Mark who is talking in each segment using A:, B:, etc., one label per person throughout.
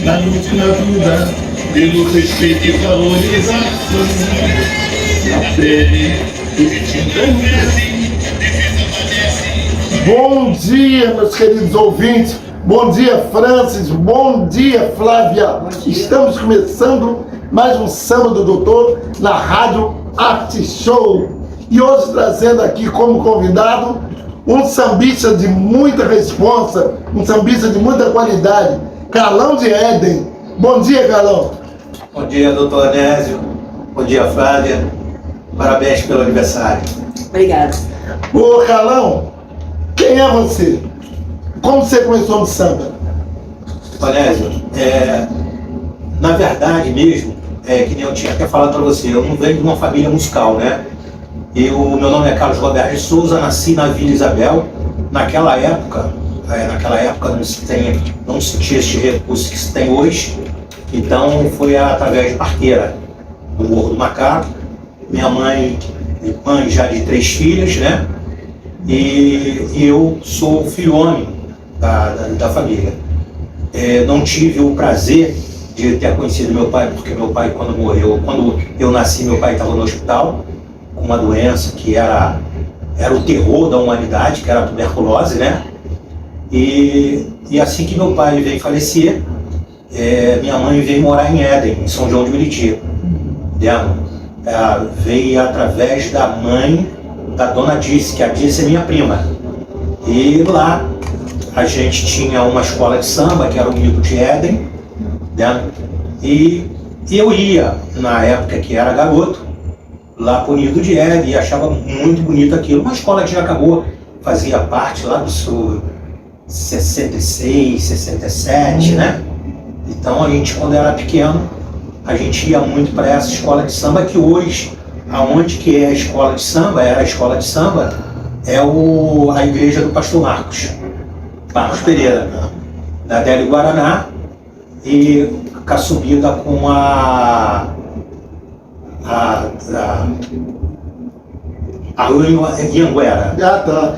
A: da luta e na vida, pelo respeito e valorização da pele, do que
B: Bom dia, meus queridos ouvintes. Bom dia, Francis. Bom dia, Flávia. Estamos começando mais um Samba do Doutor na Rádio Arte Show. E hoje trazendo aqui como convidado um sambista de muita responsa, um sambista de muita qualidade, Carlão de Éden. Bom dia, Carlão.
C: Bom dia, doutor Anésio. Bom dia, Flávia. Parabéns pelo aniversário.
D: Obrigada.
B: Ô, Carlão, quem é você? Como você começou no samba?
C: Anésio, na verdade mesmo, que nem eu tinha até falado para você, eu não venho de uma família musical, né? Meu nome é Carlos Roberto de Souza, nasci na Vila Isabel. Naquela época não se tinha este recurso que se tem hoje, então foi através de parteira do Morro do Macaco. Minha mãe já de 3 filhas, né? E eu sou filho homem da família. Não tive o prazer de ter conhecido meu pai, porque meu pai, quando eu nasci, meu pai estava no hospital com uma doença que era o terror da humanidade, que era a tuberculose, né? E assim que meu pai veio falecer, minha mãe veio morar em Éden, em São João de Meriti. Veio através da mãe da dona Dice, que a Dice é minha prima. E lá a gente tinha uma escola de samba, que era o Nido de Éden, né? E eu ia, na época que era garoto, lá pro Nido de Éden, e achava muito bonito aquilo. Uma escola que já acabou, fazia parte lá do sul 66, 67, né? Então a gente, quando era pequeno, a gente ia muito para essa escola de samba, que hoje, aonde que é a escola de samba, era a escola de samba, a igreja do pastor Marcos Pereira, da Adélio Guaraná, e com a subida com a Ianguera.
B: Tá.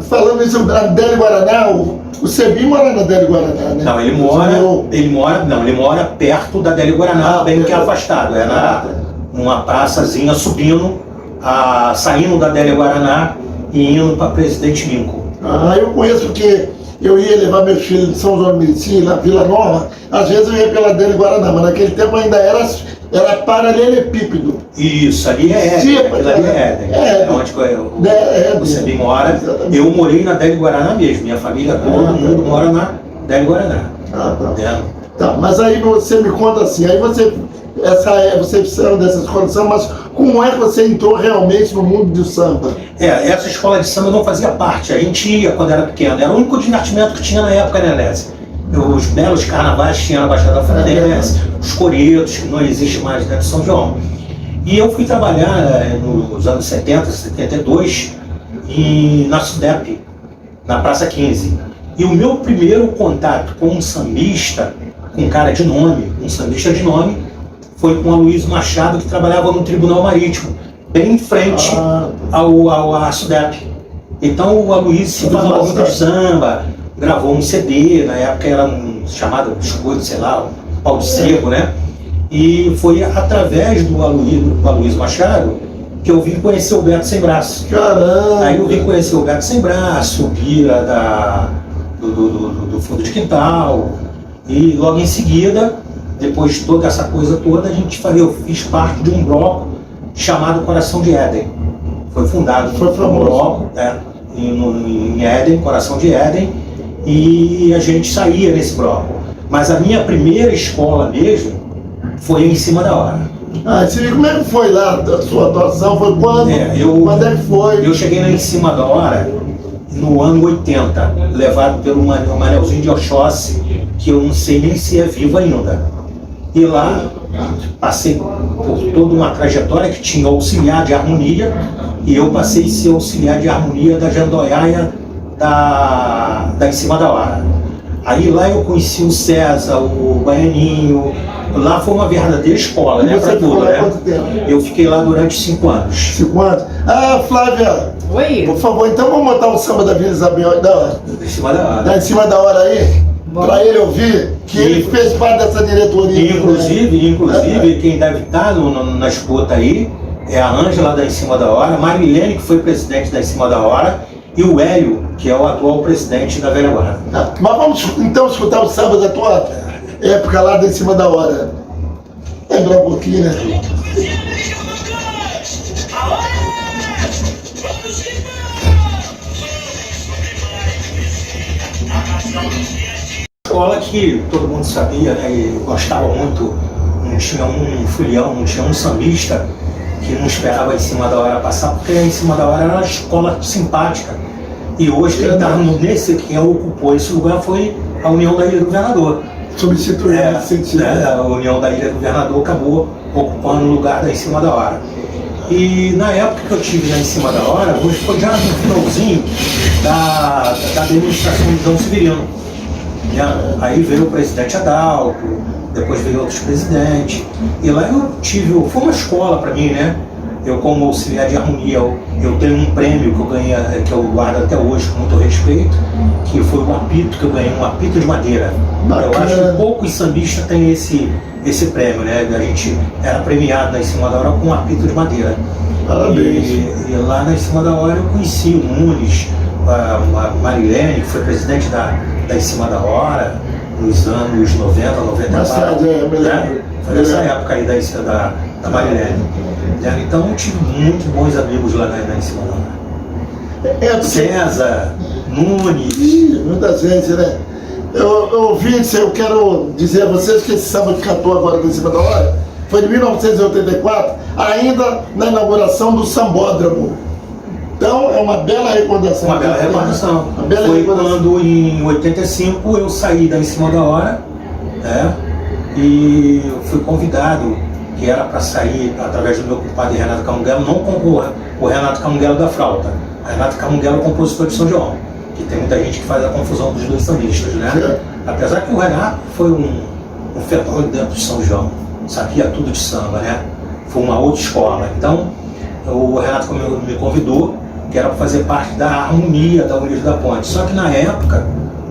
B: Falando isso, a Adélio Guaraná, o Sebim mora na Adélio Guaraná, né?
C: Não, ele mora perto da Adélio Guaraná, bem que afastado. Numa praçazinha subindo, saindo da Adélio Guaraná e indo para Presidente Lincoln.
B: Eu conheço porque eu ia levar meus filhos de São João de Meriti, na Vila Nova. Às vezes eu ia pela Adélio Guaraná, mas naquele tempo ainda era paralelepípedo.
C: Isso, ali é Éden. Aquilo ali é Éden. Onde você mora. Exatamente. Eu morei na Adélio Guaraná mesmo. Minha família, todo mundo mora na Adélio Guaraná.
B: Tá, mas aí você me conta assim, aí você precisa dessa escola de samba, mas como é que você entrou realmente no mundo do samba?
C: Essa escola de samba não fazia parte. A gente ia quando era pequeno. Era o único divertimento que tinha na época, né, Lésia? Os belos carnavais tinha na Baixada Fluminense, os coretos, que não existe mais dentro de São João. E eu fui trabalhar nos anos 70, 72, na SUDEP, na Praça 15. E o meu primeiro contato com um sambista, com um cara de nome, um sambista de nome, foi com o Aloysio Machado, que trabalhava no Tribunal Marítimo, bem em frente à SUDEP. Então o Aloysio se falava muito de samba, gravou um CD, na época era chamado Escudo, sei lá, um pau de sebo, né? E foi através do Aloysio Machado que eu vim conhecer o Beto Sem Braço.
B: Caramba!
C: Aí eu vim conhecer o Beto Sem Braço, o Bira do Fundo de Quintal, e logo em seguida, depois de toda essa coisa toda, eu fiz parte de um bloco chamado Coração de Éden. Foi fundado um bloco em Éden, Coração de Éden, e a gente saía nesse bloco. Mas a minha primeira escola mesmo foi em Cima da Hora.
B: Como é que foi lá a sua atuação? Foi quando? Quando é que foi?
C: Eu cheguei lá em Cima da Hora no ano 80, levado pelo Manelzinho de Oxóssi, que eu não sei nem se é vivo ainda. E lá passei por toda uma trajetória que tinha auxiliar de harmonia, e eu passei a ser auxiliar de harmonia da Jandoiaia da Em Cima da Hora. Aí lá eu conheci o César, o Baianinho. Lá foi uma verdadeira escola, né? Pra tudo, né?
B: Quanto tempo?
C: Eu fiquei lá durante 5 anos.
B: 5 anos? Flávia!
D: Oi!
B: Por favor, então vamos botar o samba da Vila Isabel
C: Em Cima da Hora.
B: Em Cima da Hora aí? para ele ouvir que ele fez parte dessa diretoria.
C: Inclusive quem deve estar na escuta aí é a Ângela da Em Cima da Hora, a Marilene, que foi presidente da Em Cima da Hora, e o Hélio, que é o atual presidente da Velha Guarda.
B: Mas vamos então escutar o samba da tua época lá da Em Cima da Hora. Lembrar um pouquinho, né?
C: Escola que todo mundo sabia, né, e gostava muito, não tinha um filião, não tinha um sambista que não esperava Em Cima da Hora passar, porque Em Cima da Hora era uma escola simpática. E hoje quem está nesse, quem ocupou esse lugar foi a União da Ilha do Governador.
B: Substituiu nesse sentido.
C: A União da Ilha do Governador acabou ocupando o lugar da Em Cima da Hora. E na época que eu tive na Em Cima da Hora, foi já no finalzinho da administração do João Severino. Aí veio o presidente Adalto, depois veio outros presidentes, e lá eu tive, foi uma escola para mim, né? Eu como auxiliar de harmonia, eu tenho um prêmio que eu ganhei, que eu guardo até hoje com muito respeito, que foi um apito que eu ganhei, um apito de madeira. Eu acho que poucos sambistas têm esse prêmio, né? A gente era premiado na Em Cima da Hora com um apito de madeira.
B: Parabéns.
C: E lá na Em Cima da Hora eu conheci o Nunes, a Marilene, que foi presidente da Em Cima da Hora, nos anos 90, 94. Foi nessa época aí da Marilene. Então eu tive muito bons amigos lá na Em Cima da Hora. César, Nunes.
B: Muita gente, né? Eu ouvi isso, eu quero dizer a vocês que esse samba que cantou agora Em Cima da Hora foi de 1984, ainda na inauguração do Sambódromo. Então é uma bela recordação.
C: Uma bela recordação. Foi quando em 85 eu saí da Em Cima da Hora, né? E eu fui convidado, que era para sair através do meu compadre Renato Camunguelo, não com o Renato Camunguelo da flauta. Renato Camunguelo é o compositor de São João, que tem muita gente que faz a confusão dos dois sambistas, né? Apesar que o Renato foi um fenômeno dentro de São João, sabia tudo de samba, né? Foi uma outra escola. Então o Renato me convidou, que era para fazer parte da harmonia da Unidos da Ponte. Só que na época,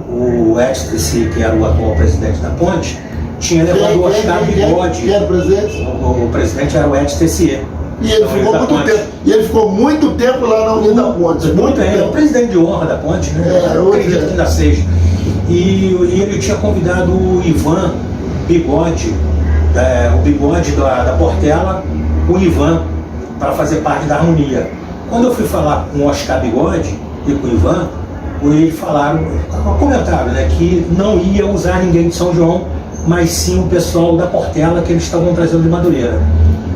C: o Edson, que era o atual presidente da Ponte, tinha levado o Oscar Bigode.
B: Quem era o presidente?
C: O presidente era o Edson Tessier.
B: E ele ficou muito tempo. E ele ficou muito tempo lá na União da Ponte.
C: Muito tempo. O presidente de honra da Ponte, né? Eu acredito que ainda seja. E ele tinha convidado o Ivan Bigode, o Bigode da Portela, o Ivan, para fazer parte da harmonia. Quando eu fui falar com o Oscar Bigode e com o Ivan, eles comentaram, né, que não ia usar ninguém de São João, mas sim o pessoal da Portela que eles estavam trazendo de Madureira.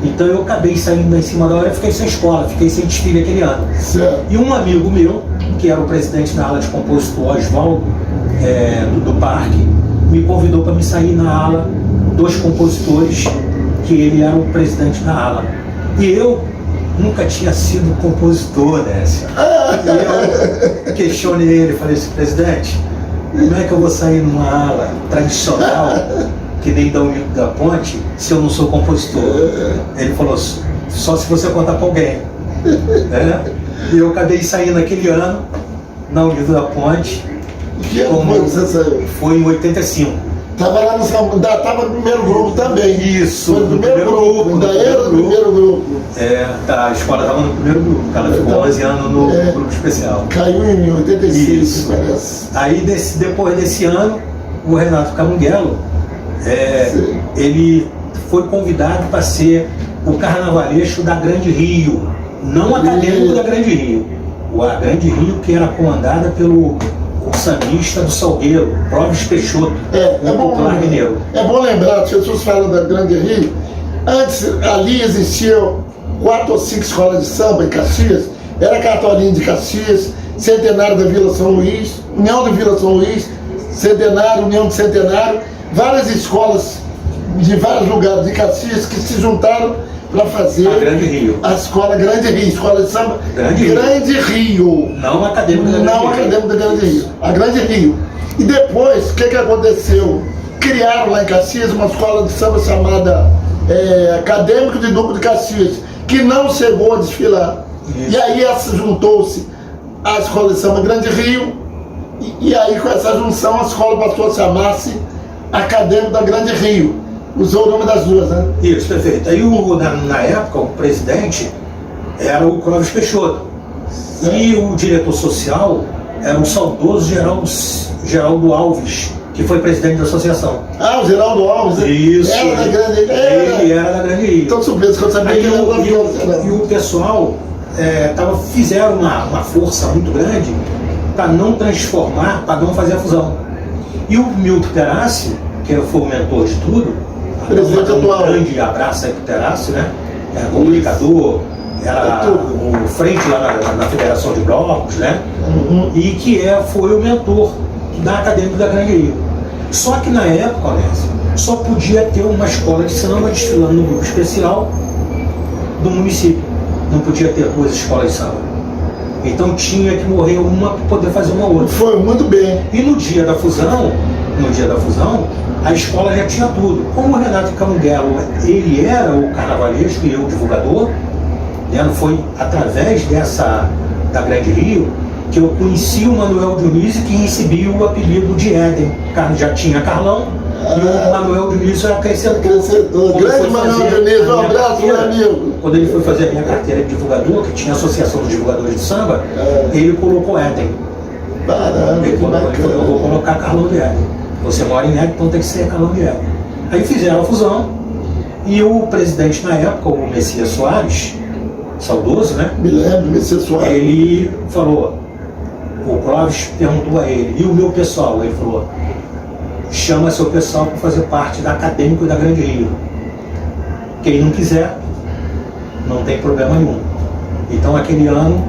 C: Então eu acabei saindo Em Cima da Hora e fiquei sem escola, fiquei sem desfile aquele ano.
B: Certo.
C: E um amigo meu, que era o presidente da ala de compositor, Oswaldo, do parque, me convidou para me sair na ala dos compositores, que ele era o presidente da ala. E eu nunca tinha sido compositor, né? E eu questionei ele, falei assim, presidente, como é que eu vou sair numa ala tradicional, que nem da União da Ponte, se eu não sou compositor? Ele falou, só se você contar para alguém. E eu acabei saindo aquele ano, na União da Ponte.
B: Que ano foi que você saiu?
C: Foi em 85.
B: Estava lá no primeiro grupo também.
C: Isso,
B: foi no primeiro grupo. Ainda era no primeiro grupo.
C: A escola estava no primeiro grupo, ela ficou 11 anos no grupo especial.
B: Caiu em 86, parece.
C: Aí depois desse ano, o Renato Camunguelo, ele foi convidado para ser o carnavalesco da Grande Rio, não acadêmico da Grande Rio. A Grande Rio, que era comandada pelo sambista do Salgueiro, Clóvis Peixoto, popular mineiro.
B: É bom lembrar, as pessoas falam da Grande Rio, antes ali existiam 4 ou 5 escolas de samba em Caxias, era Cartolinha de Caxias, Centenário da Vila São Luís, União de Vila São Luís, Centenário, União de Centenário, várias escolas de vários lugares de Caxias que se juntaram para fazer
C: a Grande Rio.
B: A escola Grande Rio, escola de samba Grande Rio.
C: Não acadêmica da Grande Rio.
B: Não acadêmica da Grande Rio. A Grande Rio. E depois, o que aconteceu? Criaram lá em Caxias uma escola de samba chamada Acadêmico de Duque de Caxias, que não chegou a desfilar. Isso. E aí juntou-se a escola de samba Grande Rio E aí, com essa junção, a escola passou a chamar-se Acadêmico da Grande Rio. Usou o nome das duas, né?
C: Isso, perfeito. Aí, na época, o presidente era o Clóvis Peixoto. E o diretor social era o saudoso Geraldo Alves, que foi presidente da associação.
B: Ah, o Geraldo Alves.
C: Isso.
B: Era da Grande Rio.
C: Ele era da Grande Rio.
B: Então, surpreso que eu sabia que ele era da
C: E o pessoal fizeram uma força muito grande para não transformar, para não fazer a fusão. E o Milton Terassi, que foi o mentor de tudo,
B: presidente atual.
C: Um grande abraço aí pro Terassi, né? Era comunicador, era o frente lá na Federação de Blocos, né?
B: Uhum.
C: E que foi o mentor da Acadêmica da Grande Rio. Só que na época, Onésio, só podia ter uma escola de samba desfilando no grupo especial do município. Não podia ter duas escolas de samba. Então tinha que morrer uma para poder fazer uma outra.
B: Foi muito bem.
C: E no dia da fusão, a escola já tinha tudo. Como o Renato Camunguelo, ele era o carnavalesco e eu o divulgador, né? Foi através da Grande Rio que eu conheci o Manuel Dionísio, que recebia o apelido de Éden. Já tinha Carlão, e o Manuel Dionísio era crescedor.
B: Grande Manuel Dionísio, um abraço, meu amigo.
C: Quando ele foi fazer a minha carteira de divulgador, que tinha a Associação dos Divulgadores de Samba, ele colocou Éden.
B: Caramba,
C: Ele
B: que
C: falou, eu vou
B: bacana.
C: colocar Carlão de Éden. Você mora em Éden, então tem que ser Carlão de Éden. Aí fizeram a fusão, e o presidente na época, o Messias Soares, saudoso, né?
B: Me lembro, Messias Soares.
C: Ele falou, o Clóvis perguntou a ele, e o meu pessoal? Ele falou, chama seu pessoal para fazer parte da Acadêmico da Grande Rio. Quem não quiser, não tem problema nenhum. Então aquele ano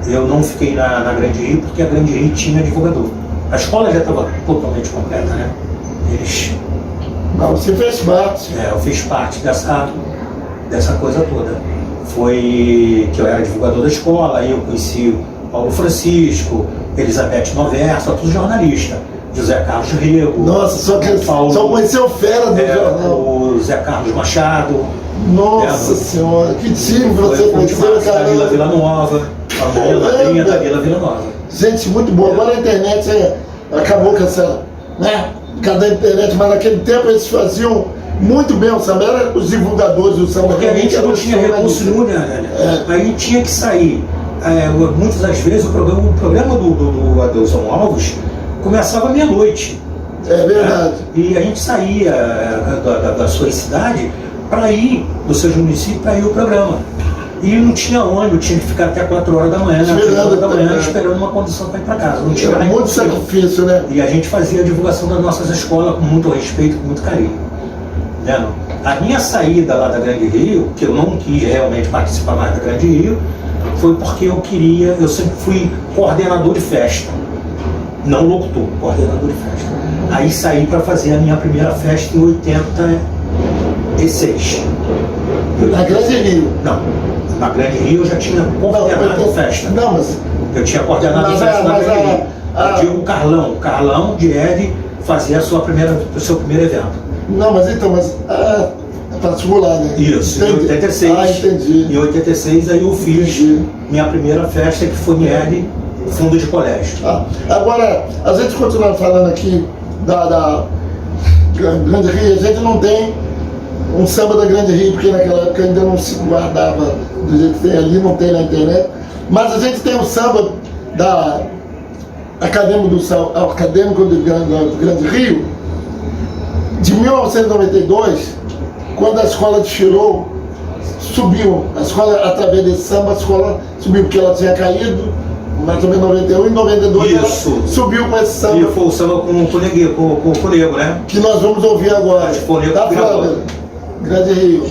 C: eu não fiquei na Grande Rio, porque a Grande Rio tinha divulgador. A escola já estava totalmente completa, né?
B: Mas você fez parte.
C: Eu fiz parte dessa coisa toda. Foi que eu era divulgador da escola, aí eu conheci o Paulo Francisco, Elizabeth Noversa, tudo jornalista. José Carlos Rego.
B: Nossa, só conheceu fera do jornal.
C: O Zé Carlos Machado.
B: Nossa Senhora, que time você conheceu,
C: cara. Da Vila Villanova, a madrinha da Vila Villanova.
B: Gente, muito boa. Agora a internet acabou com essa, né? Cada internet, mas naquele tempo eles faziam muito bem o samba, eram os divulgadores do samba.
C: Porque a gente não tinha recurso nenhum, né? A gente tinha que sair. Muitas das vezes o programa do Adilson Alves começava meia-noite.
B: É verdade.
C: E a gente saía da sua cidade para ir, dos seus municípios, para ir ao programa. E não tinha ônibus, tinha que ficar até 4 horas da manhã, esperando uma condição para ir para casa. Não tinha
B: muito sacrifício, né?
C: E a gente fazia a divulgação das nossas escolas com muito respeito, com muito carinho. Né? A minha saída lá da Grande Rio, que eu não quis realmente participar mais da Grande Rio, foi porque eu sempre fui coordenador de festa. Não locutor, coordenador de festa. Aí saí para fazer a minha primeira festa em 86.
B: Na Grande Rio?
C: Não, na Grande Rio eu já tinha coordenado festa.
B: Não, mas...
C: Eu tinha coordenado festa na Grande Rio. Eu digo Carlão de Ed fazia o seu primeiro evento.
B: Não, mas então, particular, né?
C: Isso, em 86.
B: Ah, entendi.
C: Em 86 aí eu fiz minha primeira festa, que foi em Ed, fundo de colégio.
B: Agora, a gente continua falando aqui da Grande Rio, a gente não tem um samba da Grande Rio, porque naquela época ainda não se guardava do jeito que tem ali, não tem na internet, mas a gente tem o samba da Acadêmico do Grande Rio, de 1992, quando a escola desfilou, subiu, a escola, através desse samba, a escola subiu, porque ela tinha caído, mais ou menos 91 e 92 ela subiu com esse samba.
C: E foi o samba com o Nego, né?
B: Que nós vamos ouvir agora. Tá, Flávia? Grande Rio.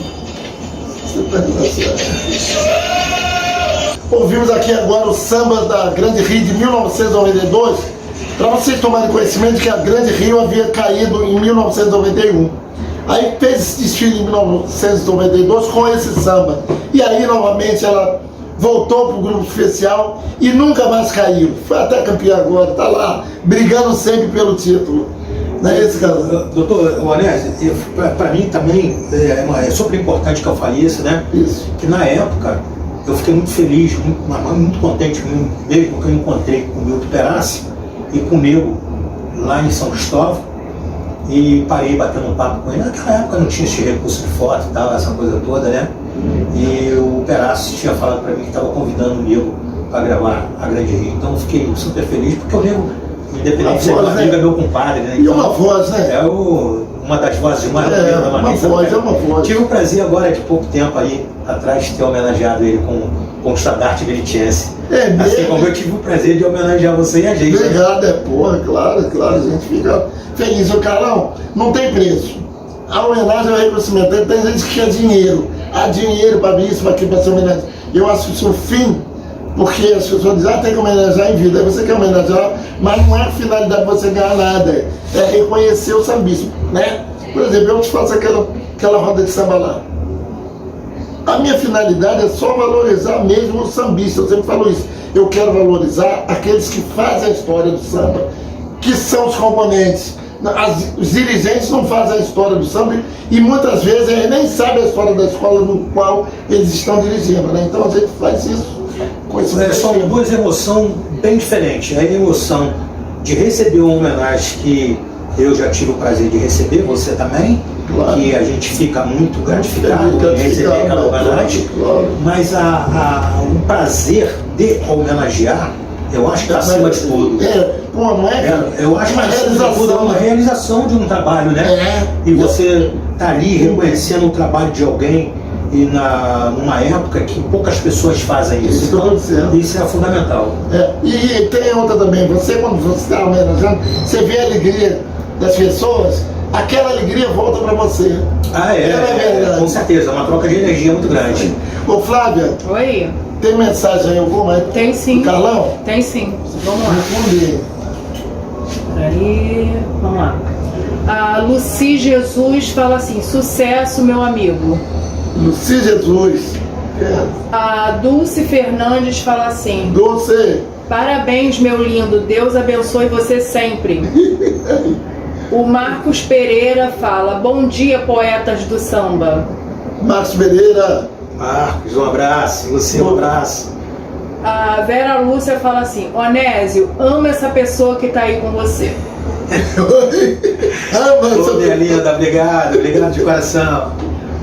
B: Ouvimos aqui agora o samba da Grande Rio de 1992, para vocês tomarem conhecimento que a Grande Rio havia caído em 1991. Aí fez esse desfile em 1992 com esse samba. E aí novamente ela voltou para o grupo especial e nunca mais caiu. Foi até campeã agora, está lá, brigando sempre pelo título. Não é esse caso?
C: Doutor Onésio, para mim também é super importante que eu fale isso, né?
B: Isso.
C: Que na época eu fiquei muito feliz, muito contente mesmo que eu encontrei com o Milton Terassi, e comigo lá em São Cristóvão e parei batendo um papo com ele. Naquela época não tinha esse recurso de foto e tal, essa coisa toda, né? E o Perazzo tinha falado para mim que estava convidando o Nego para gravar a Grande Rio. Então eu fiquei super feliz, porque o Nego, independente de ser meu amigo, é meu compadre, né?
B: E
C: Então,
B: uma voz, né?
C: é uma das vozes mais bonitas da
B: Uma
C: Marisa.
B: voz, é uma voz.
C: Tive o prazer agora de pouco tempo aí atrás de ter homenageado ele com o estandarte veritiense.
B: É mesmo?
C: Assim como eu tive o prazer de homenagear você e a gente. Né?
B: Obrigado, porra, claro, a gente fica feliz. O Carlão, não tem preço. A homenagem ao reconhecimento, tem gente que quer dinheiro. Há dinheiro para isso, para aquilo, para ser homenagem. Eu acho isso o fim, porque as pessoas dizem, tem que homenagear em vida. Aí você quer homenagear, mas não é a finalidade de você ganhar nada, é reconhecer o sambismo, né? Por exemplo, eu te faço aquela roda de samba lá. A minha finalidade é só valorizar mesmo o sambista, eu sempre falo isso. Eu quero valorizar aqueles que fazem a história do samba, que são os componentes. Os dirigentes não fazem a história do samba e muitas vezes eles nem sabem a história da escola no qual eles estão dirigindo, né? Então a gente faz isso com esse
C: São duas emoções bem diferentes. A emoção de receber uma homenagem que eu já tive o prazer de receber, você também,
B: claro,
C: que a gente fica muito gratificado em receber aquela homenagem,
B: claro.
C: Mas o prazer de homenagear, eu acho que está acima de tudo.
B: Não é?
C: Eu acho que acima de tudo é uma realização de um trabalho, né? E você tá ali reconhecendo o trabalho de alguém e numa época que poucas pessoas fazem isso. Então, isso é fundamental.
B: E tem outra também, quando você está homenageando, você vê a alegria das pessoas, aquela alegria volta para você.
C: Com certeza, é uma troca de energia muito grande.
B: Ô Flávia,
D: oi,
B: tem mensagem aí alguma?
D: Tem sim.
B: Carlão?
D: Tem sim, vamos lá.
B: Responde.
D: Peraí, vamos lá. A Luci Jesus fala assim, sucesso meu amigo.
B: Luci Jesus.
D: A Dulce Fernandes fala assim,
B: Dulce.
D: Parabéns meu lindo, Deus abençoe você sempre. O Marcos Pereira fala, bom dia poetas do samba.
B: Marcos Pereira.
C: Marcos, um abraço. Luci, um abraço.
D: A Vera Lúcia fala assim, Onésio, ama essa pessoa que tá aí com você.
C: Ô, minha linda, obrigado de coração.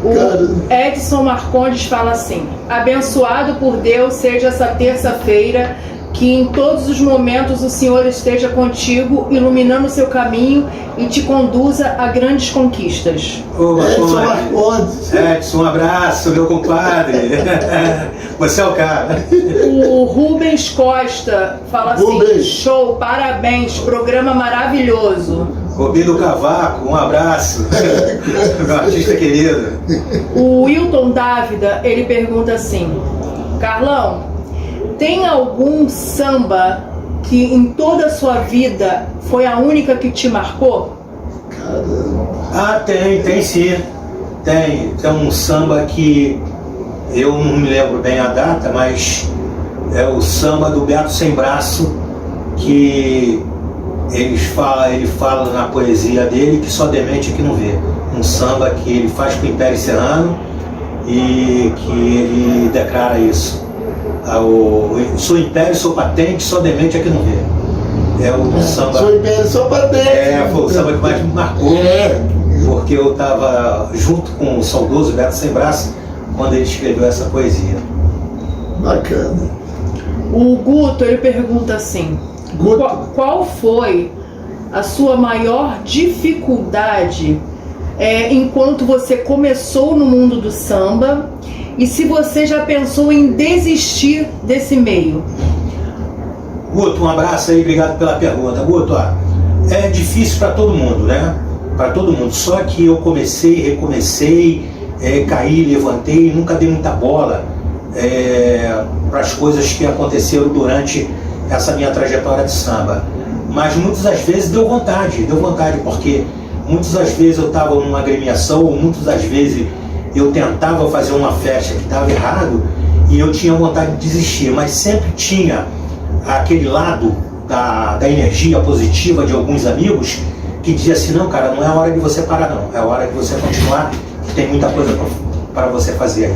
D: O Edson Marcondes fala assim, abençoado por Deus seja essa terça-feira, que em todos os momentos o Senhor esteja contigo, iluminando o seu caminho e te conduza a grandes conquistas.
B: Edson Marcondes.
C: Edson, um abraço, meu compadre. Você é o cara.
D: O Rubens Costa fala assim, show, parabéns, programa maravilhoso.
C: Robinho Cavaco, um abraço. Meu artista querido.
D: O Wilton Dávida, ele pergunta assim, Carlão, tem algum samba que em toda a sua vida foi a única que te marcou?
C: Tem sim. Tem um samba que eu não me lembro bem a data, mas é o samba do Beato Sem Braço, que ele fala na poesia dele que só demente é que não vê. Um samba que ele faz com o Império Serrano e que ele declara isso. Sou império, sou patente, só demente é que não vê. É o samba.
B: Sou império, sou patente.
C: Foi o samba que mais me marcou. Porque eu estava junto com o saudoso Beto Sem Braço quando ele escreveu essa poesia.
B: Bacana.
D: O Guto, ele pergunta assim, qual foi a sua maior dificuldade enquanto você começou no mundo do samba? E se você já pensou em desistir desse meio?
C: Guto, um abraço aí, obrigado pela pergunta. Guto, é difícil para todo mundo, né? Para todo mundo. Só que eu comecei, recomecei, caí, levantei, nunca dei muita bola para as coisas que aconteceram durante essa minha trajetória de samba. Mas muitas das vezes deu vontade, porque muitas das vezes eu estava numa agremiação, ou muitas das vezes eu tentava fazer uma festa que estava errado e eu tinha vontade de desistir, mas sempre tinha aquele lado da energia positiva de alguns amigos que dizia assim, não cara, não é hora de você parar não, é hora de você continuar, que tem muita coisa para você fazer.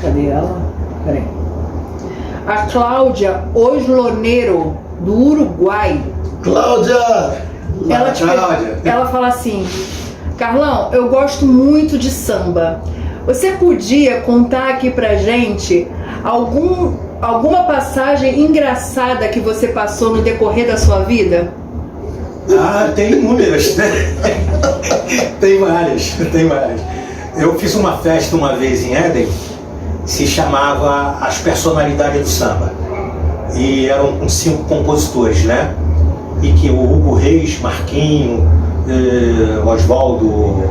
D: Cadê ela? Peraí. A Cláudia Osloneiro do Uruguai.
B: Cláudia!
D: Ela fala assim: Carlão, eu gosto muito de samba. Você podia contar aqui pra gente alguma passagem engraçada que você passou no decorrer da sua vida?
C: Ah, tem inúmeras, né? Tem várias. Eu fiz uma festa uma vez em Éden, se chamava As Personalidades do Samba. E eram com 5 compositores, né? E que o Hugo Reis, Marquinho, Oswaldo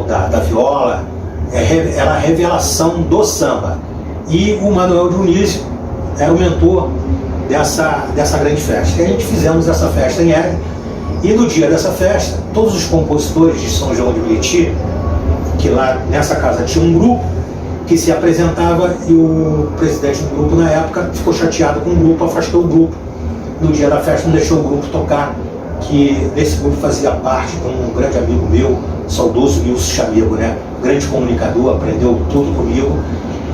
C: da viola, era a revelação do samba. E o Manuel Dionísio era o mentor dessa grande festa. E a gente fizemos essa festa em Éden. E no dia dessa festa, todos os compositores de São João de Meriti, que lá nessa casa tinha um grupo que se apresentava, e o presidente do grupo na época ficou chateado com o grupo, afastou o grupo. No dia da festa não deixou o grupo tocar, que nesse grupo fazia parte um grande amigo meu, saudoso Nilson Chamego, né? Grande comunicador, aprendeu tudo comigo.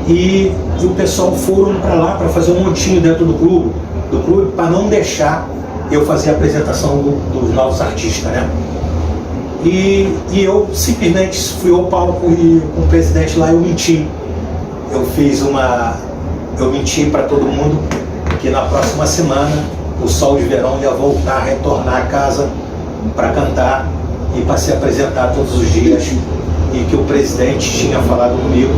C: E o pessoal foram para lá para fazer um montinho dentro do clube para não deixar eu fazer a apresentação dos novos artistas, né? E eu simplesmente fui ao palco e com o presidente lá eu menti. Eu menti para todo mundo que na próxima semana o Sol de Verão ia voltar, retornar a casa para cantar e para se apresentar todos os dias, e que o presidente tinha falado comigo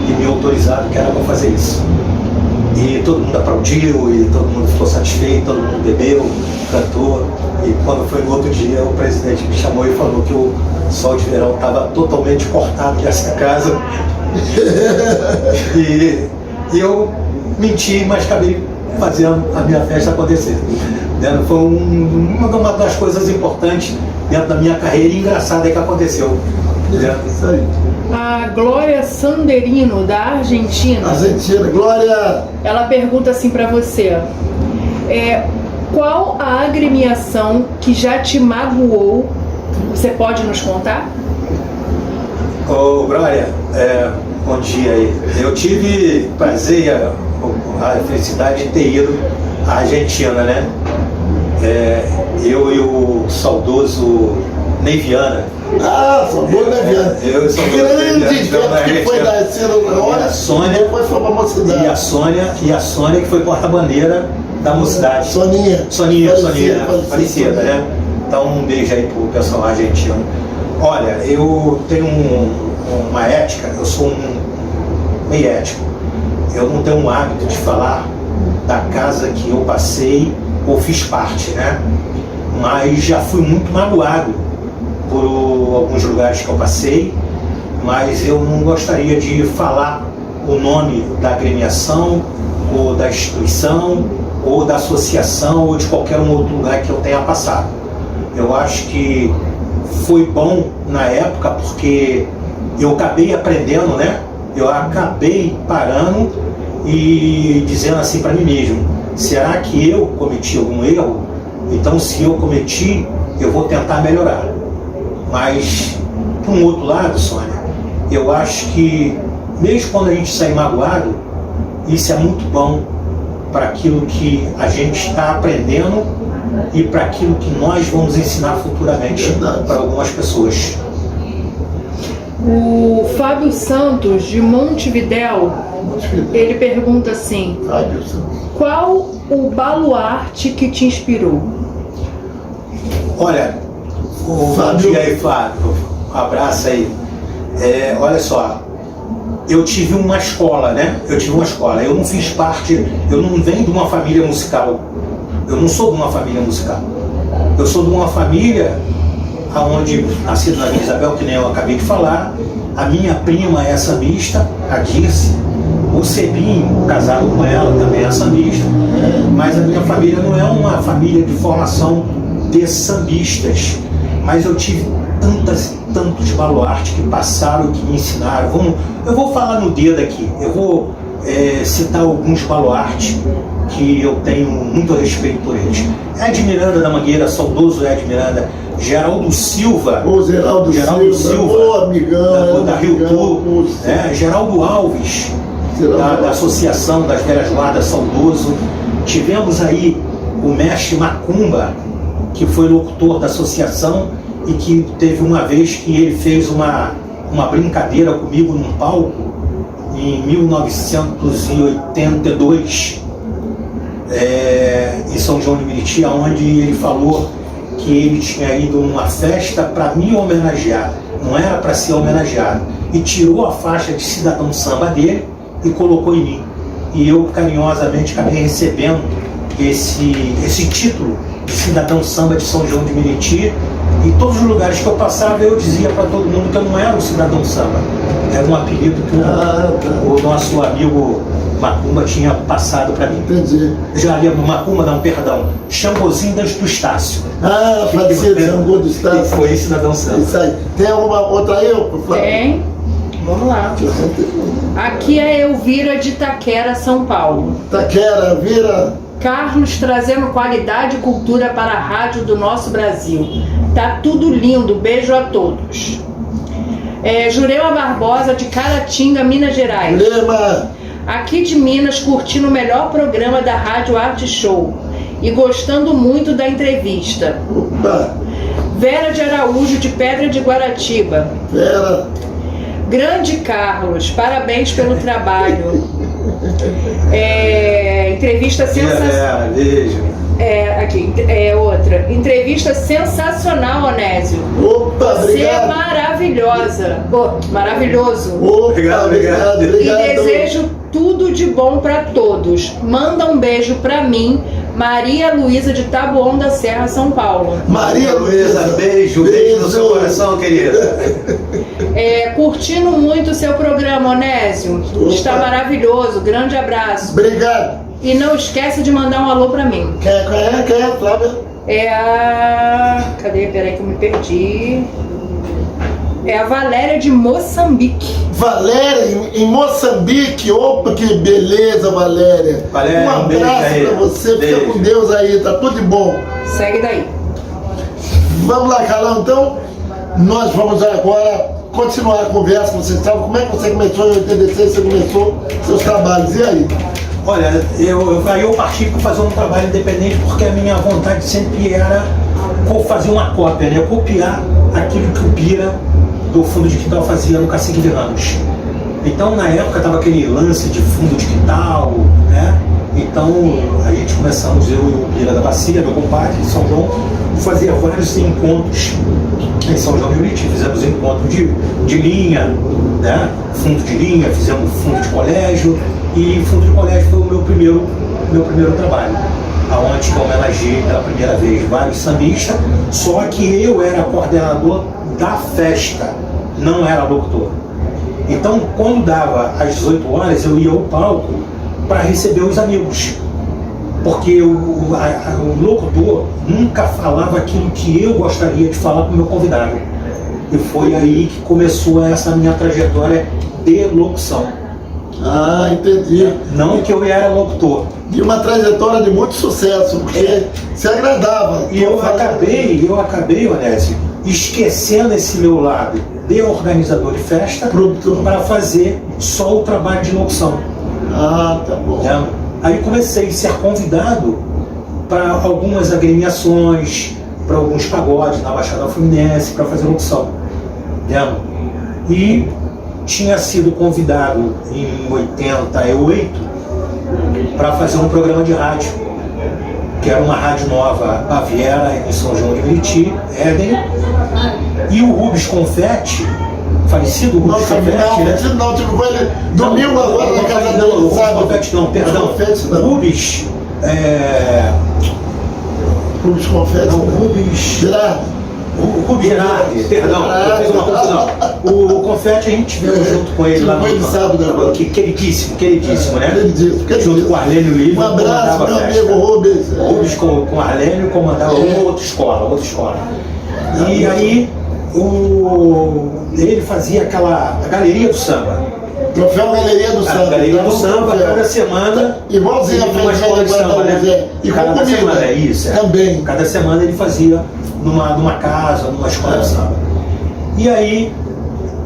C: e me autorizado que era para fazer isso. E todo mundo aplaudiu, e todo mundo ficou satisfeito, todo mundo bebeu, cantou. E quando foi no outro dia, o presidente me chamou e falou que o Sol de Verão estava totalmente cortado dessa casa. E eu menti, mas acabei fazendo a minha festa acontecer. Foi uma das coisas importantes dentro da minha carreira engraçada que aconteceu.
B: Isso aí.
D: A Glória Sanderino, da Argentina.
B: Glória!
D: Ela pergunta assim pra você: qual a agremiação que já te magoou? Você pode nos contar?
C: Ô, Glória, bom dia aí. Eu tive prazer, a felicidade de ter ido à Argentina, né? Eu e o saudoso Ney Viana.
B: Saudoso Ney Viana.
C: Eu e o saudoso
B: grande evento que foi da
C: Olha, a Sônia,
B: depois foi pra mocidade.
C: E a Sônia que foi porta-bandeira da mocidade.
B: Soninha,
C: falecida, né? Então um beijo aí pro pessoal argentino. Olha, eu tenho uma ética, eu sou meio ético. Eu não tenho um hábito de falar da casa que eu passei ou fiz parte, né? Mas já fui muito magoado por alguns lugares que eu passei, mas eu não gostaria de falar o nome da agremiação, ou da instituição, ou da associação, ou de qualquer um outro lugar que eu tenha passado. Eu acho que foi bom na época, porque eu acabei aprendendo, né? Eu acabei parando e dizendo assim para mim mesmo: será que eu cometi algum erro? Então, se eu cometi, eu vou tentar melhorar. Mas, por um outro lado, Sônia, eu acho que mesmo quando a gente sai magoado, isso é muito bom para aquilo que a gente está aprendendo e para aquilo que nós vamos ensinar futuramente para algumas pessoas.
D: O Fábio Santos, de Montevidéu, ele pergunta assim: qual o baluarte que te inspirou?
C: Olha, bom dia aí, Fábio. Um abraço aí. Olha só, eu tive uma escola, né? Eu não fiz parte, eu não venho de uma família musical. Eu não sou de uma família musical. Eu sou de uma família onde, nascido na Vila Isabel, que nem eu acabei de falar, a minha prima é sambista, a Dirce, o Sebinho, casado com ela, também é sambista, mas a minha família não é uma família de formação de sambistas, mas eu tive tantos baluartes que passaram, que me ensinaram. Eu vou falar no dedo aqui, eu vou citar alguns baluartes que eu tenho muito respeito por eles. Ed Miranda da Mangueira, saudoso Ed Miranda. Geraldo Silva,
B: Geraldo Silva, amigão,
C: da Rio Tour, Geraldo Alves, da Associação das Velhas Guardas, saudoso. Tivemos aí o mestre Macumba, que foi locutor da associação e que teve uma vez que ele fez uma brincadeira comigo num palco em 1982, em São João de Meriti, onde ele falou que ele tinha ido numa festa para me homenagear, não era para ser homenageado, e tirou a faixa de cidadão samba dele e colocou em mim. E eu carinhosamente acabei recebendo esse título de cidadão samba de São João de Meriti. Em todos os lugares que eu passava, eu dizia para todo mundo que eu não era um cidadão samba, era um apelido que o nosso amigo Macumba tinha passado para mim.
B: Entendi.
C: Já ali, Macumba, não, perdão, Xangozinho do Estácio.
B: Falecido Xangô do Estácio.
C: Que foi cidadão samba.
B: Isso aí. Tem alguma outra aí?
D: Tem. Vamos lá. Aqui é Elvira de Itaquera, São Paulo.
B: Itaquera, Elvira.
D: Carlos trazendo qualidade e cultura para a rádio do nosso Brasil. Tá tudo lindo. Beijo a todos. Jurema Barbosa de Caratinga, Minas Gerais.
B: Jurema.
D: Aqui de Minas, curtindo o melhor programa da Rádio Arte Show e gostando muito da entrevista.
B: Opa.
D: Vera de Araújo de Pedra de Guaratiba.
B: Vera.
D: Grande Carlos, parabéns pelo trabalho. Entrevista sensacional.
C: Beijo.
D: Aqui, outra. Entrevista sensacional, Onésio.
B: Opa,
D: Você
B: obrigado.
D: é maravilhosa. Maravilhoso.
B: Opa,
C: Obrigado.
D: E desejo tudo de bom para todos. Manda um beijo para mim, Maria Luísa de Taboão da Serra, São Paulo.
B: Maria Luísa,
C: beijo no seu coração, querida.
D: Curtindo muito o seu programa, Onésio.
B: Opa.
D: Está maravilhoso. Grande abraço.
B: Obrigado.
D: E não esquece de mandar um alô para mim.
B: Quem é, Flávia?
D: Cadê? Peraí que eu me perdi. É a Valéria de Moçambique.
B: Valéria, em Moçambique. Opa, que beleza, Valéria.
C: Valéria,
B: um abraço pra você.
C: Beijo.
B: Fica com Deus aí, tá tudo de bom.
D: Segue daí.
B: Vamos lá, Carlão, então. Nós vamos agora continuar a conversa. Você sabe como é que você começou em 86, você começou seus trabalhos. E aí?
C: Olha, eu parti para fazer um trabalho independente porque a minha vontade sempre era fazer uma cópia, né? Copiar aquilo que o Bira do Fundo de Quintal fazia no Cacique de Ramos. Então, na época, estava aquele lance de fundo de quintal, né? Então, a gente começamos, eu e o Bira da Bacia, meu compadre, de São João, fazia vários encontros em São João de Meriti. Fizemos encontro de linha, né? Fundo de linha, fizemos fundo de colégio, e fundo de colégio foi o meu primeiro trabalho, aonde eu homenageei pela primeira vez vários sambistas, só que eu era coordenador da festa, não era locutor. Então, quando dava às 18 horas, eu ia ao palco para receber os amigos, porque o locutor nunca falava aquilo que eu gostaria de falar com o meu convidado. E foi aí que começou essa minha trajetória de locução.
B: Entendi.
C: Não que eu era locutor.
B: E uma trajetória de muito sucesso, porque se agradava.
C: E eu acabei, Onésio, esquecendo esse meu lado de organizador de festa para fazer só o trabalho de locução.
B: Tá bom.
C: Aí comecei a ser convidado para algumas agremiações, para alguns pagodes na Baixada Fluminense, para fazer locução. E tinha sido convidado em 88 para fazer um programa de rádio, que era uma rádio nova, Baviera, em São João de Meriti, Éden, e o Rubens Confetti, falecido Rubens Confetti, né?
B: Não, tipo, ele domingo agora na casa dele, sabe?
C: Confetti não, perdão.
B: Confetti não.
C: Rubens,
B: Rubens Confetti.
C: não, Rubens...
B: Gerardo.
C: O Rubens Gerardi, perdão, eu fiz uma confusão. O Confetti a gente veio junto com ele lá no queridíssimo, né? Junto com o Arlênio Livre.
B: Um abraço, meu amigo Rubens.
C: Rubens com o Arlênio comandava outra escola. E aí ele fazia a galeria do samba.
B: Troféu Galeria do Samba.
C: A Galeria do Samba, cada semana.
B: Igualzinho a
C: uma escola de samba, né?
B: E
C: cada semana, é isso.
B: Também.
C: Cada semana ele fazia numa casa, numa escola de samba. E aí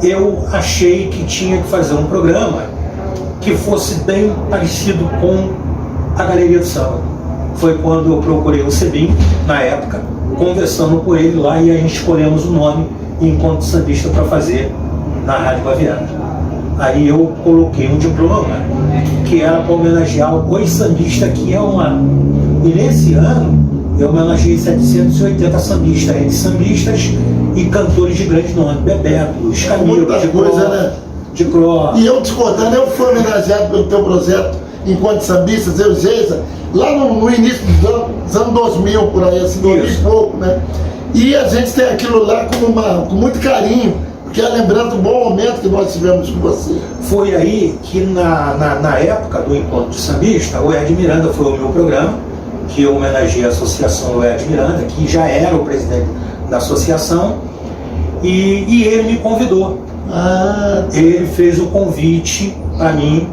C: eu achei que tinha que fazer um programa que fosse bem parecido com a Galeria do Samba. foi quando eu procurei o Sebim, na época, conversando com ele lá, e a gente escolhemos o nome Encontro Sambista para fazer na Rádio Baviera. Aí eu coloquei um diploma que era para homenagear os sambistas, que é um ano. E nesse ano eu homenageei 780 sambistas, entre sambistas e cantores de grande nome, Bebeto, Escamilo, de Cló.
B: E eu discordando, eu fui homenageado pelo teu projeto Enquanto Sambistas, eu e Geisa, lá no início dos anos 2000, por aí, assim, 2000 e pouco, né? E a gente tem aquilo lá com muito carinho, porque é lembrando um bom momento que nós tivemos com você.
C: Foi aí que na época do Encontro Sambista, o Ed Miranda foi o meu programa, que eu homenageei a associação Ed Miranda, que já era o presidente da associação, e ele me convidou. Ele fez o convite para mim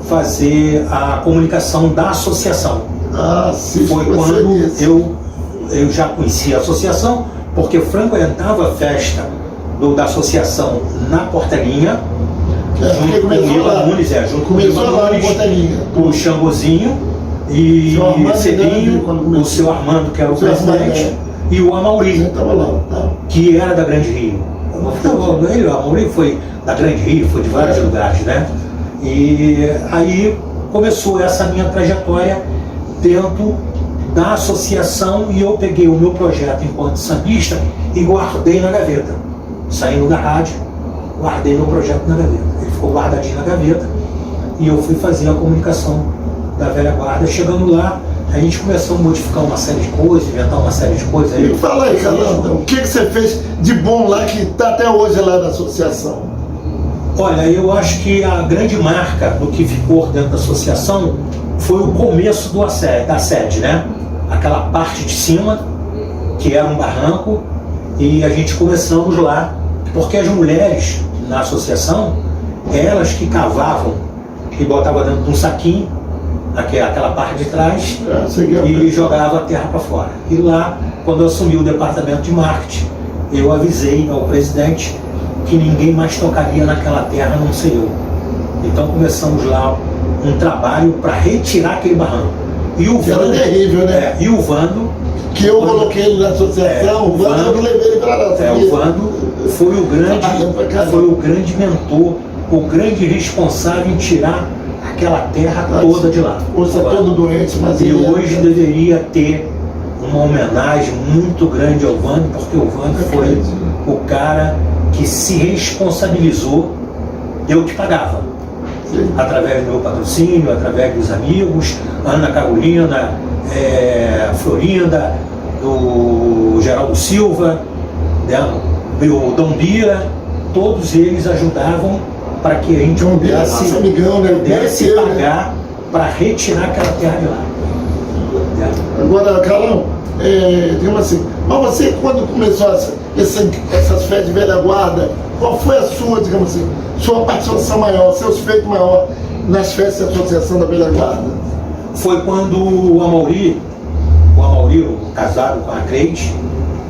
C: fazer a comunicação da associação.
B: Sim,
C: foi quando eu já conhecia a associação, porque eu frequentava a festa da associação na Portelinha, junto com o Ivan Nunes, junto com o Ivan Nunes, o Xangozinho e o Cedinho, o seu Armando, que era o presidente, e o Amauri, que era da Grande Rio. O Amauri foi da Grande Rio, foi de vários lugares, né? E aí começou essa minha trajetória dentro da associação, e eu peguei o meu projeto enquanto sambista e guardei na gaveta. Saindo da rádio, guardei meu projeto na gaveta. Ele ficou guardadinho na gaveta e eu fui fazer a comunicação da velha guarda. Chegando lá, a gente começou a modificar uma série de coisas, inventar uma série de coisas.
B: Me fala aí, Calão, o que você fez de bom lá que está até hoje lá na associação?
C: Olha, eu acho que a grande marca do que ficou dentro da associação foi o começo da sede, né? Aquela parte de cima, que era um barranco, e a gente começamos lá, porque as mulheres na associação, elas que cavavam e botavam dentro de um saquinho, aquela parte de trás, e jogava a terra para fora. E lá, quando eu assumi o departamento de marketing, eu avisei ao presidente que ninguém mais tocaria naquela terra, a não ser eu. Então começamos lá um trabalho para retirar aquele barranco. E o Vando,
B: era terrível, né?
C: E o Vando,
B: que eu coloquei ele na associação, o Vando eu levei ele para lá.
C: O Vando foi o grande mentor, o grande responsável em tirar aquela terra toda de lá.
B: Hoje está todo doente, mas
C: e hoje deveria ter uma homenagem muito grande ao Vando, porque o Vando foi o cara que se responsabilizou. Eu que pagava. Sim. Através do meu patrocínio, através dos amigos, Ana Carolina, Florinda, do Geraldo Silva, né, o Dom Bira, todos eles ajudavam para que a gente pudesse pagar para retirar aquela terra de lá.
B: Agora, Calão, digamos assim, mas você quando começou essas festas de velha guarda, qual foi a sua, digamos assim, sua participação maior, seus feitos maior nas festas da Associação da Velha Guarda?
C: Foi quando o Amauri, casado com a Creide,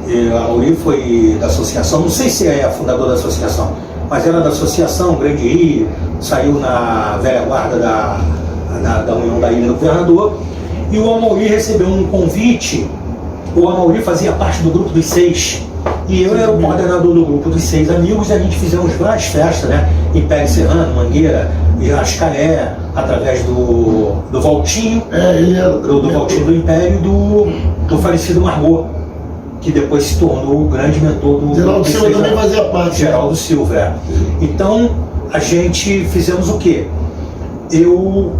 C: o Amauri foi da associação, não sei se é fundador da associação, mas era da associação Grande Rio, saiu na velha guarda da União da Ilha do Governador, e o Amauri recebeu um convite. O Amauri fazia parte do grupo dos 6, e eu era o coordenador do grupo dos 6 amigos, e a gente fizemos várias festas, né? Império Serrano, Mangueira, Jascaré, através do Valtinho, do Valtinho do Império, do falecido Margot, que depois se tornou o grande mentor do
B: Geraldo Silva também fazia parte.
C: Geraldo Silva, Então, a gente fizemos o quê? Eu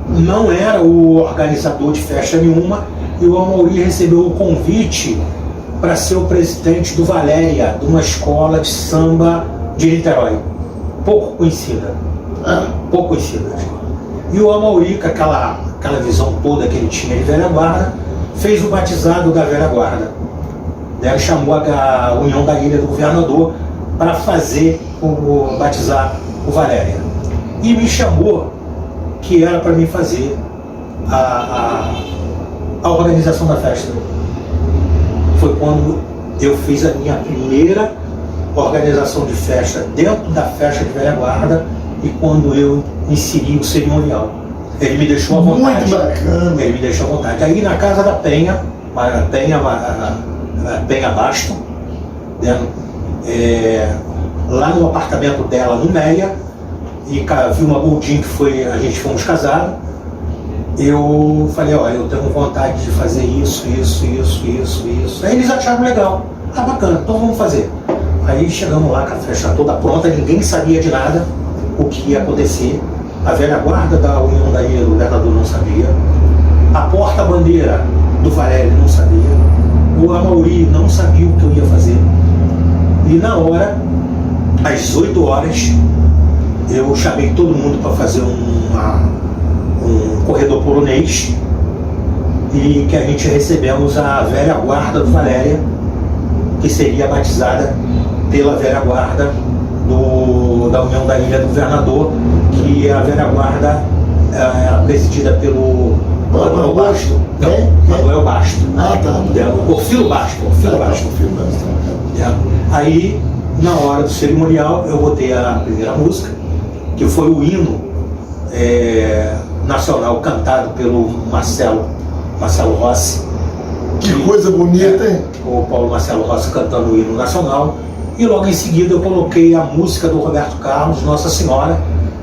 C: não era o organizador de festa nenhuma, e o Amauri recebeu o convite para ser o presidente do Valéria, de uma escola de samba de Niterói, pouco conhecida. Pouco conhecida. E o Amauri, com aquela visão toda que ele tinha de velha guarda, fez o batizado da velha guarda. Ele chamou a União da Ilha do Governador para batizar o Valéria. E me chamou, que era para mim fazer a organização da festa. Foi quando eu fiz a minha primeira organização de festa dentro da festa de velha guarda, e quando eu inseri o cerimonial. Ele me deixou à vontade.
B: Muito bacana.
C: Ele me deixou à vontade. Aí na casa da Penha Basto, né, lá no apartamento dela, no Meia, e Vilma Goldin, a gente fomos casados, eu falei, olha, eu tenho vontade de fazer isso. Aí eles acharam legal. Ah, bacana, então vamos fazer. Aí chegamos lá com a festa toda pronta, ninguém sabia de nada o que ia acontecer. A velha guarda da União da Ilha do Governador não sabia. A porta-bandeira do Valério não sabia. O Amauri não sabia o que eu ia fazer. E na hora, às 8 horas, eu chamei todo mundo para fazer um corredor polonês, e que a gente recebemos a velha guarda do Valéria, que seria batizada pela velha guarda da União da Ilha do Governador, que a velha guarda era presidida pelo Manuel Basto. Manuel Basto.
B: Ah, tá.
C: Porfírio Basto. Aí, na hora do cerimonial, eu botei a primeira música, que foi o hino nacional cantado pelo Marcelo Rossi.
B: Que coisa bonita, hein?
C: O Paulo Marcelo Rossi cantando o hino nacional. E logo em seguida eu coloquei a música do Roberto Carlos, Nossa Senhora,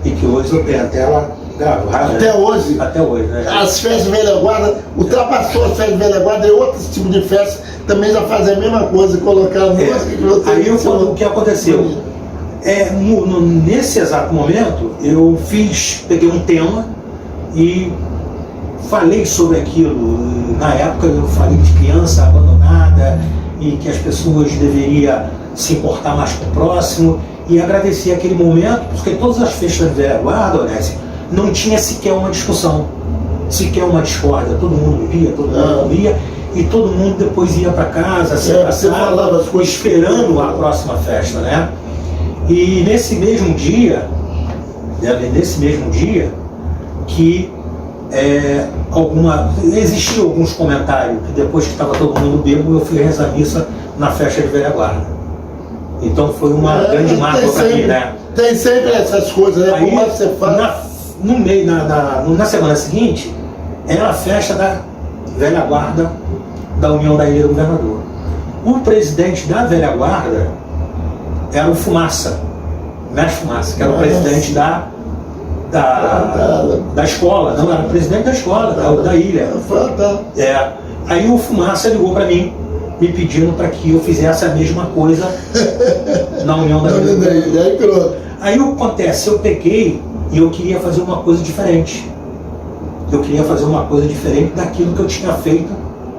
C: e que hoje eu tenho até ela gravada.
B: Até hoje?
C: Até hoje, né?
B: As festas de velha guarda, ultrapassou as festas de velha guarda e outros tipos de festas também já fazem a mesma coisa, colocar a música que você...
C: Aí o que aconteceu? Nesse exato momento, eu peguei um tema e falei sobre aquilo. Na época eu falei de criança abandonada e que as pessoas deveriam se importar mais com o próximo, e agradecer aquele momento, porque todas as festas de velha guarda, Onésio, não tinha sequer uma discussão, sequer uma discórdia. Todo mundo via, todo mundo via, e todo mundo depois ia para casa, se abraçava, esperando a próxima festa, né? E nesse mesmo dia que existiam alguns comentários que depois que estava todo mundo bêbado, eu fui rezar missa na festa de velha guarda. Então foi uma grande marca para mim, né?
B: Tem sempre essas coisas, né?
C: Aí,
B: como você fala.
C: Na semana seguinte, era a festa da velha guarda da União da Ilha do Governador. O presidente da velha guarda era o Fumaça, Mestre Fumaça, que era o presidente da escola, não, era o presidente da escola, da ilha. Aí o Fumaça ligou para mim, me pedindo para que eu fizesse a mesma coisa na União da Ilha. Aí o que acontece? Eu peguei e eu queria fazer uma coisa diferente. Eu queria fazer uma coisa diferente daquilo que eu tinha feito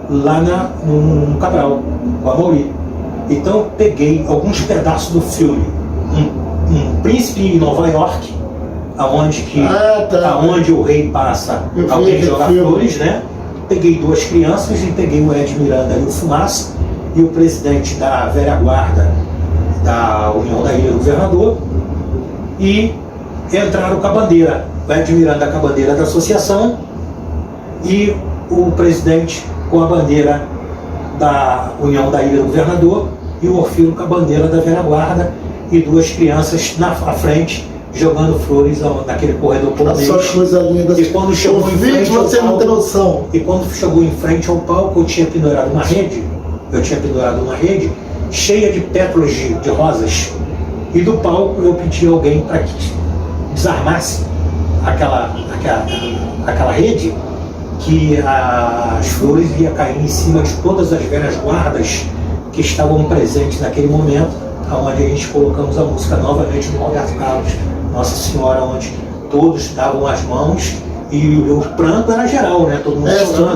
C: lá no Cabral, com a Mauri. Então eu peguei alguns pedaços do filme, um príncipe em Nova York, aonde o rei passa, alguém joga flores, né? Peguei 2 crianças e peguei o Ed Miranda e o Fumaça, e o presidente da velha guarda da União da Ilha do Governador, e entraram com a bandeira, o Ed Miranda com a bandeira da associação e o presidente com a bandeira da União da Ilha do Governador, e o Orfilo com a bandeira da velha guarda, e 2 crianças à frente jogando flores naquele corredor polonês.
B: Só coisa linda.
C: E quando chegou em frente
B: você não tem noção.
C: E quando chegou em frente ao palco, eu tinha pendurado uma rede cheia de pétalas de rosas. E do palco eu pedi a alguém para que desarmasse aquela rede, que as flores iam cair em cima de todas as velhas guardas que estavam presentes naquele momento, onde a gente colocamos a música novamente do Roberto Carlos, Nossa Senhora, onde todos davam as mãos, e o pranto era geral, né? Todo mundo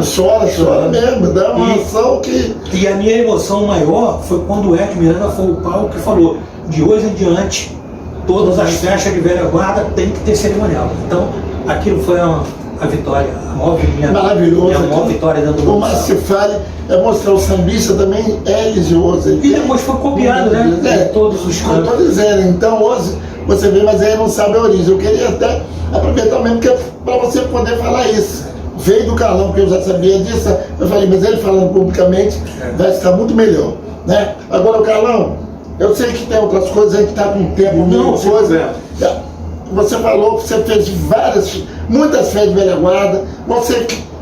B: chora mesmo, dá uma emoção que...
C: E a minha emoção maior foi quando o Ed Miranda foi o palco que falou: de hoje em diante, todas as festas de velha guarda tem que ter cerimonial. Então, aquilo foi a vitória, a maior vitória dentro do
B: Como se fale, mostrar o sambista também é religioso.
C: E depois foi copiado, né? Todos os cantos.
B: Estou dizendo, então hoje você vê, mas aí não sabe a origem. Eu queria até aproveitar mesmo para você poder falar isso. Veio do Carlão, que eu já sabia disso, eu falei, mas ele falando publicamente vai ficar muito melhor, né? Agora, o Carlão, eu sei que tem outras coisas, a gente está com tempo,
C: não,
B: coisa. você falou que você fez muitas festas de velha guarda.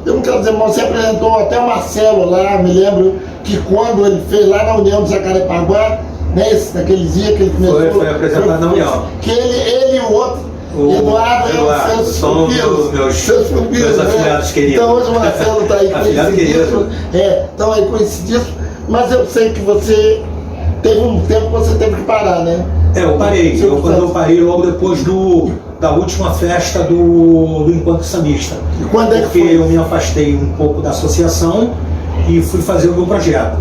B: Eu não quero dizer, mas você apresentou até o Marcelo lá, me lembro que quando ele fez lá na União de Jacarepaguá, né, naquele dia que ele começou.
C: Foi apresentado na União.
B: Que ele e o outro, Eduardo,
C: são meus afiliados queridos.
B: Então hoje o Marcelo está aí coincidindo. Estão aí coincidindo, mas eu sei que você teve um tempo que você teve que parar, né?
C: Eu parei. Quando eu parei logo depois da última festa do Encontro Sambista.
B: E quando é que
C: porque
B: foi?
C: eu me afastei um pouco da associação e fui fazer o meu projeto,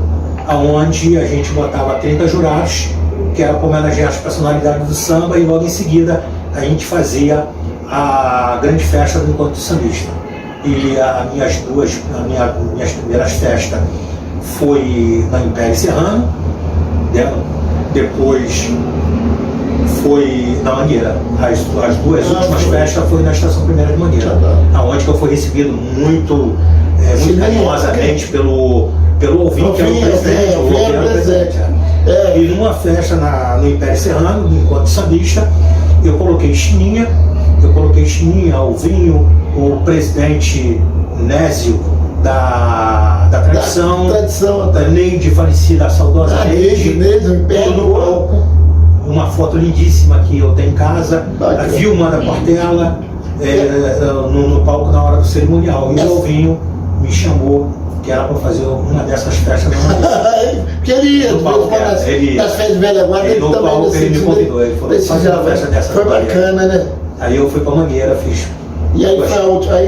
C: onde a gente botava 30 jurados, que era para homenagear as personalidades do samba, e logo em seguida a gente fazia a grande festa do Encontro Sambista. E minhas primeiras festas foi na Império Serrano, né? Depois foi na Mangueira. As duas últimas festas foi na Estação Primeira de Mangueira, aonde que eu fui recebido muito carinhosamente pelo Alvim, que era o presidente. E numa festa no Império Serrano, no Encontro Sambista, eu coloquei Chininha, Alvinho, o presidente Nésio da tradição, da Neide falecida, a saudosa Neide, no palco, uma foto lindíssima que eu tenho em casa, a Vilma da Portela, no palco na hora do cerimonial, e o Alvinho me chamou, que era para fazer uma dessas festas na Mangueira.
B: Porque ele ia, nas festas de velha guarda, ele também
C: palco, ele me convidou, ele falou, faz uma festa dessa.
B: Foi bacana, né?
C: Aí eu fui para Mangueira, fiz
B: e aí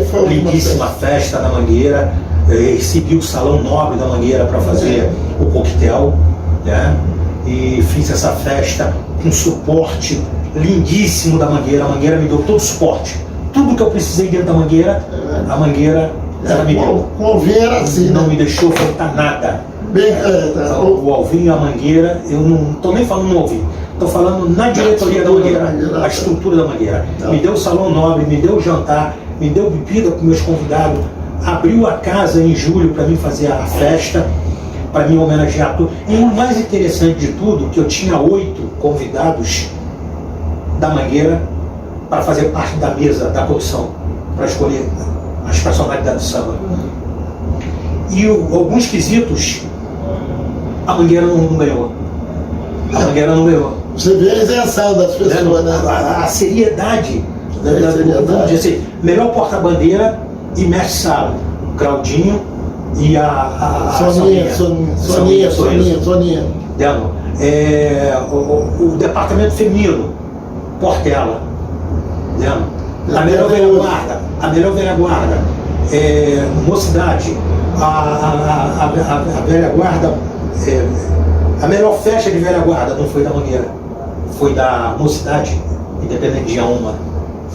B: foi a
C: lindíssima festa na Mangueira, recebi o Salão Nobre da Mangueira para fazer o coquetel, né? E fiz essa festa com suporte lindíssimo da Mangueira. A Mangueira me deu todo o suporte, tudo que eu precisei dentro da Mangueira, a Mangueira ela me deu.
B: Convera assim,
C: não
B: né?
C: me deixou faltar nada.
B: O
C: Alvinho e a Mangueira, eu não estou nem falando no Alvinho, estou falando na diretoria da Mangueira, a estrutura da Mangueira. Me deu o Salão Nobre, me deu o jantar, me deu bebida para meus convidados, abriu a casa em julho para mim fazer a festa, para me homenagear tudo. E o mais interessante de tudo, que eu tinha 8 convidados da Mangueira para fazer parte da mesa da comissão, para escolher as personalidades do samba. E alguns quesitos, a Mangueira não ganhou. A Mangueira não ganhou.
B: Você vê a isenção das pessoas, né?
C: A seriedade, vamos dizer assim, melhor porta-bandeira e mestre-sala, Claudinho e a Soninha. O departamento feminino, Portela. A melhor velha guarda, Mocidade, a velha guarda, a melhor festa de velha guarda não foi da Mangueira, foi da Mocidade, independente de uma.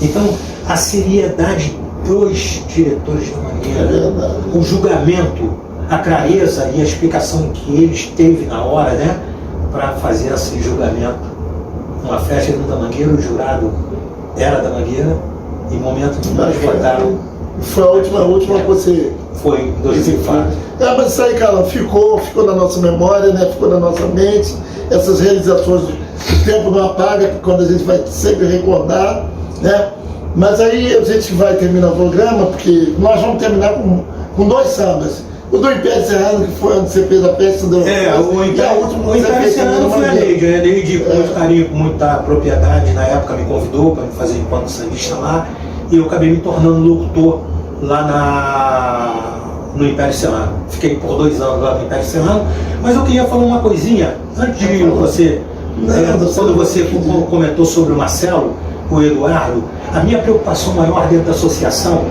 C: Então, a seriedade dos diretores da Mangueira, o julgamento, a clareza e a explicação que eles teve na hora, né, para fazer esse julgamento. Uma festa da Mangueira, o jurado era da Mangueira, em momento que nós votaram.
B: Foi a última que você...
C: Foi em 2004.
B: Mas isso aí, cara, ficou na nossa memória, né? Ficou na nossa mente. Essas realizações do tempo não apaga, quando a gente vai sempre recordar, né? Mas aí a gente vai terminar o programa, porque nós vamos terminar com 2 sambas. O do Império Serrano, que foi onde você fez a festa do...
C: o Império Serrano foi a Neide com muito carinho, com muita propriedade, na época me convidou para fazer enquanto sambista lá, e eu acabei me tornando locutor lá no Império Serrano. Fiquei por 2 anos lá no Império Serrano, mas eu queria falar uma coisinha, antes de você, quando você comentou sobre o Marcelo, o Eduardo, a minha preocupação maior dentro da associação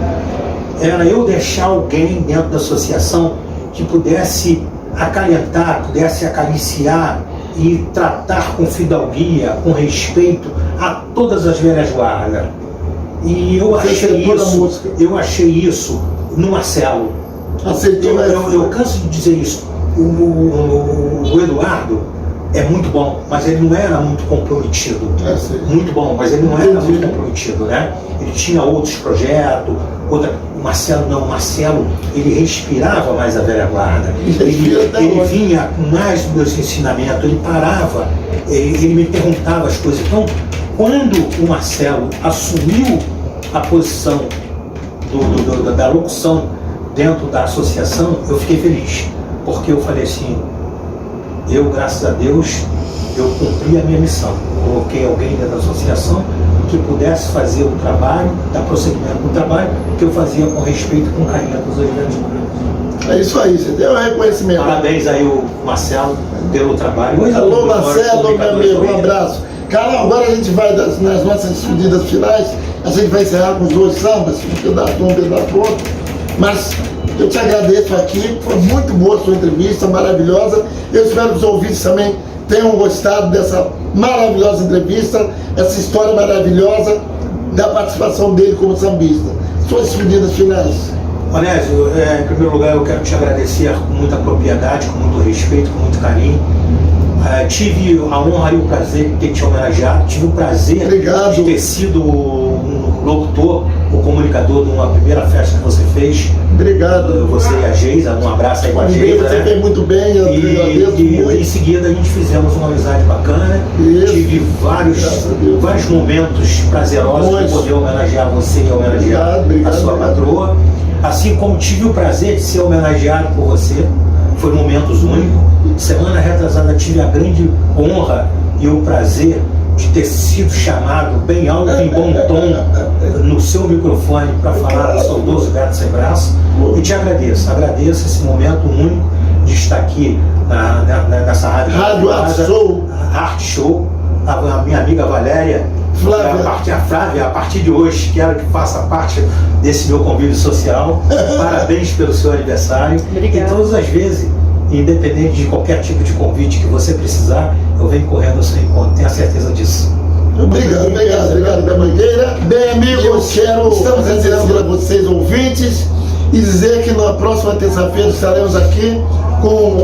C: era eu deixar alguém dentro da associação que pudesse acalentar, pudesse acariciar e tratar com fidalguia, com respeito a todas as velhas guardas. E eu achei isso no Marcelo. Eu canso de dizer isso. O Eduardo é muito bom, mas ele não era muito comprometido. Muito bom, mas ele não era muito comprometido, né? Ele tinha outros projetos, o Marcelo não, o Marcelo, ele respirava mais a velha guarda. Ele vinha com mais dos meus ensinamentos, ele parava, ele me perguntava as coisas. Então, quando o Marcelo assumiu a posição da locução dentro da associação, eu fiquei feliz, porque eu falei assim, graças a Deus, eu cumpri a minha missão. Coloquei alguém dentro da associação que pudesse fazer o trabalho, dar prosseguimento no trabalho, que eu fazia com respeito e com carinho a todos os grandes grupos.
B: É isso aí, você deu um reconhecimento.
C: Parabéns aí o Marcelo pelo trabalho.
B: Alô, Marcelo, meu amigo, um abraço. Carol, agora a gente vai nas nossas despedidas finais, a gente vai encerrar com os 2 sambas, um pedaço de um pedaço do outro, mas eu te agradeço aqui, foi muito boa a sua entrevista, maravilhosa. Eu espero que os ouvintes também tenham gostado dessa maravilhosa entrevista, essa história maravilhosa da participação dele como sambista. Suas despedidas finais.
C: Onésio, em primeiro lugar eu quero te agradecer com muita propriedade, com muito respeito, com muito carinho. Tive a honra e o prazer de ter te homenageado, tive o prazer
B: Obrigado.
C: de ter sido um locutor, o comunicador de uma primeira festa que você fez.
B: Obrigado.
C: Você e a Geisa, um abraço aí com a Geisa.
B: Você fez muito bem, eu agradeço muito.
C: Em seguida a gente fizemos uma amizade bacana.
B: Isso.
C: Tive vários momentos prazerosos de poder homenagear você e homenagear a sua patroa. Assim como tive o prazer de ser homenageado por você, foi momentos únicos. Semana retrasada tive a grande honra e o prazer de ter sido chamado bem alto, em bom tom, no seu microfone para falar do saudoso Gato Sem Braço. E te agradeço esse momento único de estar aqui nessa rádio Arte Show. A minha amiga Valéria, a Flávia, a partir de hoje, quero que faça parte desse meu convívio social. Parabéns pelo seu aniversário.
D: Obrigada.
C: E todas as vezes, independente de qualquer tipo de convite que você precisar, eu venho correndo ao seu encontro, tenha certeza disso.
B: Obrigado, da Mangueira. Bem, amigos, estamos dizendo a vocês, ouvintes, e dizer que na próxima terça-feira estaremos aqui com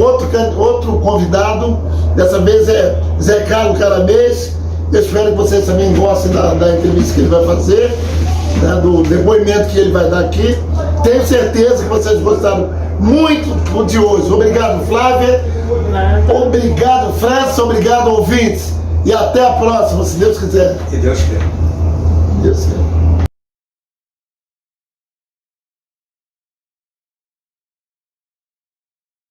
B: outro convidado. Dessa vez é Zé Carlos Caramês. Eu espero que vocês também gostem da entrevista que ele vai fazer, né, do depoimento que ele vai dar aqui. Tenho certeza que vocês gostaram muito de hoje. Obrigado, Flávia. Obrigado, França. Obrigado, ouvintes. E até a próxima, se Deus quiser.
C: Que Deus quer.
B: Deus quer.